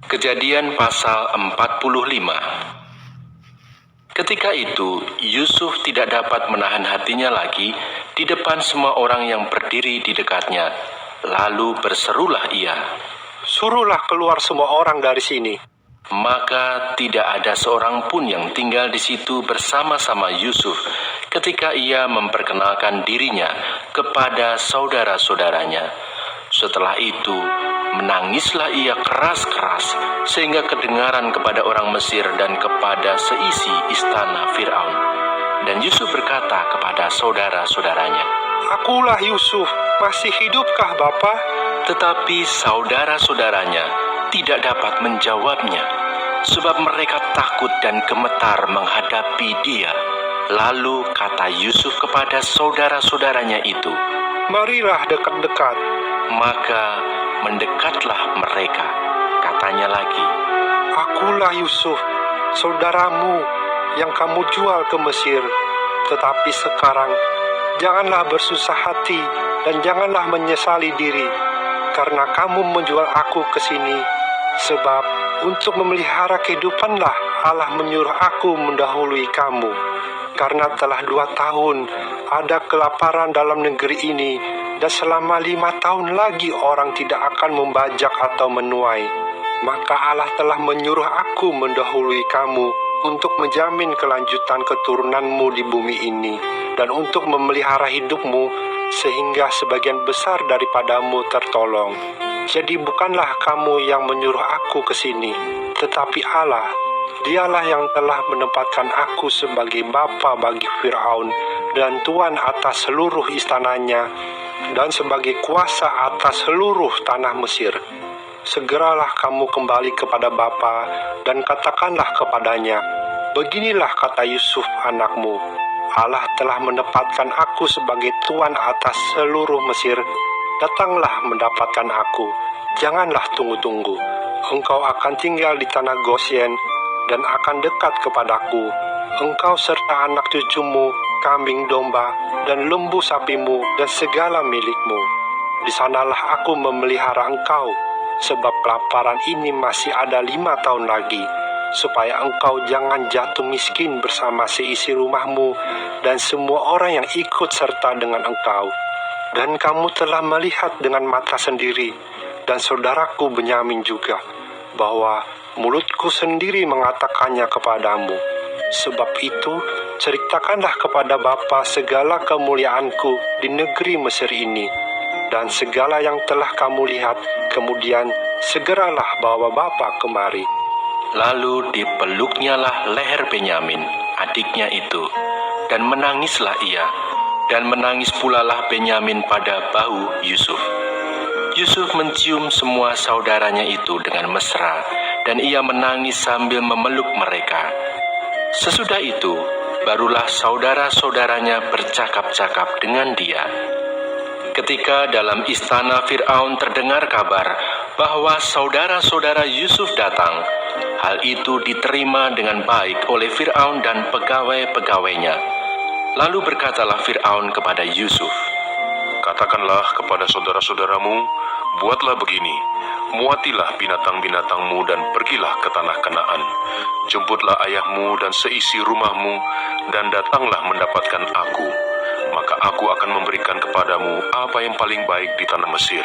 Kejadian pasal 45. Ketika itu, Yusuf tidak dapat menahan hatinya lagi di depan semua orang yang berdiri di dekatnya. Lalu berserulah ia, "Suruhlah keluar semua orang dari sini." Maka tidak ada seorang pun yang tinggal di situ bersama-sama Yusuf ketika ia memperkenalkan dirinya kepada saudara-saudaranya. Setelah itu, menangislah ia keras-keras sehingga kedengaran kepada orang Mesir dan kepada seisi istana Fir'aun. Dan Yusuf berkata kepada saudara-saudaranya, "Akulah Yusuf, masih hidupkah Bapa?" Tetapi saudara-saudaranya tidak dapat menjawabnya, sebab mereka takut dan gemetar menghadapi dia. Lalu kata Yusuf kepada saudara-saudaranya itu, "Marilah dekat-dekat." Maka mendekatlah mereka. Katanya lagi, "Akulah Yusuf, saudaramu yang kamu jual ke Mesir. Tetapi sekarang, janganlah bersusah hati dan janganlah menyesali diri, karena kamu menjual aku ke sini. Sebab untuk memelihara kehidupanlah Allah menyuruh aku mendahului kamu. Karena telah 2 tahun ada kelaparan dalam negeri ini, dan selama 5 tahun lagi orang tidak akan membajak atau menuai. Maka Allah telah menyuruh aku mendahului kamu untuk menjamin kelanjutan keturunanmu di bumi ini, dan untuk memelihara hidupmu, sehingga sebagian besar daripadamu tertolong. Jadi bukanlah kamu yang menyuruh aku ke sini, tetapi Allah. Dialah yang telah menempatkan aku sebagai bapa bagi Fir'aun dan tuan atas seluruh istananya, dan sebagai kuasa atas seluruh tanah Mesir. Segeralah kamu kembali kepada bapa dan katakanlah kepadanya, beginilah kata Yusuf anakmu, Allah telah menempatkan aku sebagai tuan atas seluruh Mesir. Datanglah mendapatkan aku, janganlah tunggu-tunggu. Engkau akan tinggal di tanah Gosyen dan akan dekat kepadaku. Engkau serta anak cucumu, kambing domba, dan lembu sapimu, dan segala milikmu. Di sanalah aku memelihara engkau, sebab kelaparan ini masih ada 5 tahun lagi, supaya engkau jangan jatuh miskin bersama seisi rumahmu dan semua orang yang ikut serta dengan engkau. Dan kamu telah melihat dengan mata sendiri, dan saudaraku Benyamin juga, bahwa mulutku sendiri mengatakannya kepadamu. Sebab itu, ceritakanlah kepada Bapa segala kemuliaanku di negeri Mesir ini, dan segala yang telah kamu lihat, kemudian segeralah bawa Bapa kemari." lalu dipeluknyalah leher Benyamin, adiknya itu, dan menangislah ia, dan menangis pulalah Benyamin pada bahu Yusuf. Yusuf mencium semua saudaranya itu dengan mesra, dan ia menangis sambil memeluk mereka. Sesudah itu, barulah saudara-saudaranya bercakap-cakap dengan dia. Ketika dalam istana Fir'aun terdengar kabar bahwa saudara-saudara Yusuf datang, hal itu diterima dengan baik oleh Fir'aun dan pegawai-pegawainya. Lalu berkatalah Fir'aun kepada Yusuf, "Katakanlah kepada saudara-saudaramu, buatlah begini, muatilah binatang-binatangmu dan pergilah ke tanah Kanaan. Jemputlah ayahmu dan seisi rumahmu, dan datanglah mendapatkan aku. Maka aku akan memberikan kepadamu apa yang paling baik di tanah Mesir,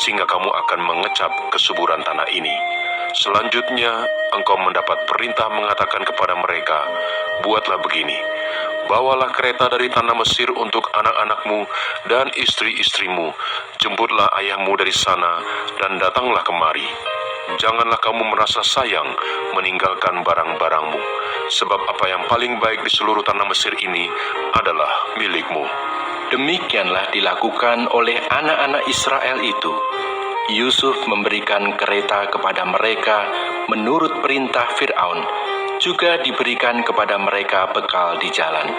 sehingga kamu akan mengecap kesuburan tanah ini. Selanjutnya, engkau mendapat perintah mengatakan kepada mereka, buatlah begini, bawalah kereta dari tanah Mesir untuk anak-anakmu dan istri-istrimu. Jemputlah ayahmu dari sana dan datanglah kemari. Janganlah kamu merasa sayang meninggalkan barang-barangmu, sebab apa yang paling baik di seluruh tanah Mesir ini adalah milikmu." Demikianlah dilakukan oleh anak-anak Israel itu. Yusuf memberikan kereta kepada mereka menurut perintah Fir'aun, juga diberikan kepada mereka bekal di jalan.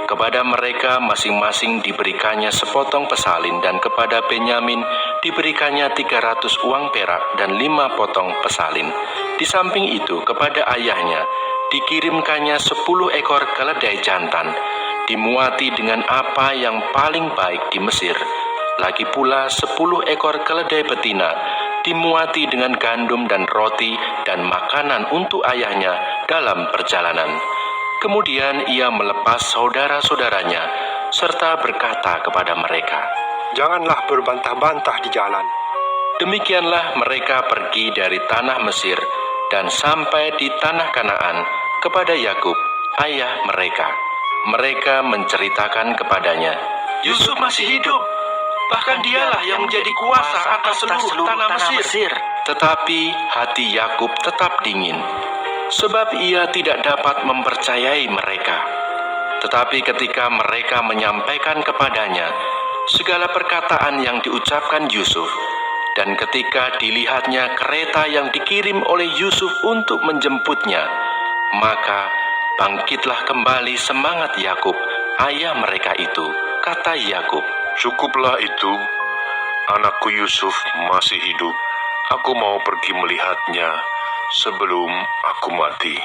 Kepada mereka masing-masing diberikannya sepotong pesalin, dan kepada Benyamin diberikannya 300 uang perak dan 5 potong pesalin. Di samping itu, kepada ayahnya dikirimkannya 10 ekor keledai jantan, dimuati dengan apa yang paling baik di Mesir. Lagi pula 10 ekor keledai betina dimuati dengan gandum dan roti dan makanan untuk ayahnya dalam perjalanan. Kemudian ia melepas saudara-saudaranya serta berkata kepada mereka, "Janganlah berbantah-bantah di jalan." Demikianlah mereka pergi dari tanah Mesir dan sampai di tanah Kanaan kepada Yakub, ayah mereka. Mereka menceritakan kepadanya, "Yusuf masih hidup, bahkan dialah yang menjadi kuasa atas seluruh tanah Mesir." Tetapi hati Yakub tetap dingin, sebab ia tidak dapat mempercayai mereka. Tetapi ketika mereka menyampaikan kepadanya segala perkataan yang diucapkan Yusuf, dan ketika dilihatnya kereta yang dikirim oleh Yusuf untuk menjemputnya, maka bangkitlah kembali semangat Yakub, ayah mereka itu. Kata Yakub, Cukuplah itu, anakku Yusuf masih hidup. Aku mau pergi melihatnya sebelum aku mati.